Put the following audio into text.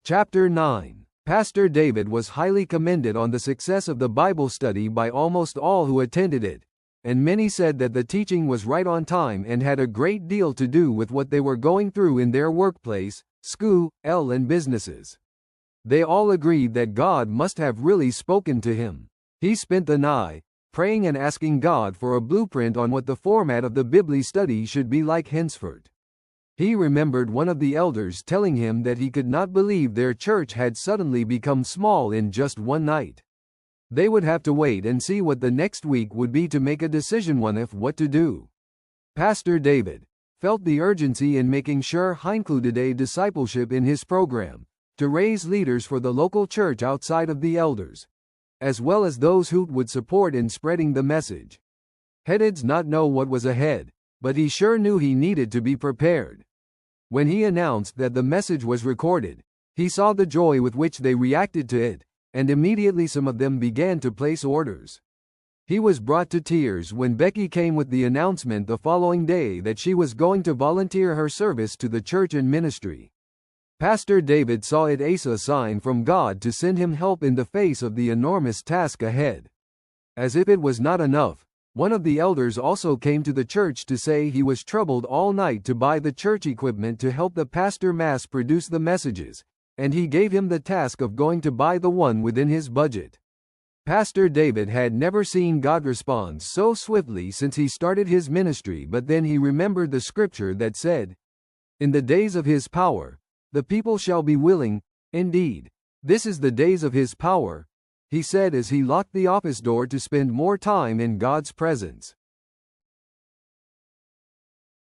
Chapter 9. Pastor David was highly commended on the success of the Bible study by almost all who attended it, and many said that the teaching was right on time and had a great deal to do with what they were going through in their workplace, school, and businesses. They all agreed that God must have really spoken to him. He spent the night praying and asking God for a blueprint on what the format of the Bible study should be like henceforth. He remembered one of the elders telling him that he could not believe their church had suddenly become small in just one night. They would have to wait and see what the next week would be to make a decision on what to do. Pastor David felt the urgency in making sure he included a discipleship in his program to raise leaders for the local church outside of the elders, as well as those who would support in spreading the message. He did not know what was ahead, but he sure knew he needed to be prepared. When he announced that the message was recorded, he saw the joy with which they reacted to it, and immediately some of them began to place orders. He was brought to tears when Becky came with the announcement the following day that she was going to volunteer her service to the church and ministry. Pastor David saw it as a sign from God to send him help in the face of the enormous task ahead. As if it was not enough, one of the elders also came to the church to say he was troubled all night to buy the church equipment to help the pastor mass produce the messages, and he gave him the task of going to buy the one within his budget. Pastor David had never seen God respond so swiftly since he started his ministry, but then he remembered the scripture that said, "In the days of his power, the people shall be willing, indeed, this is the days of his power," he said as he locked the office door to spend more time in God's presence.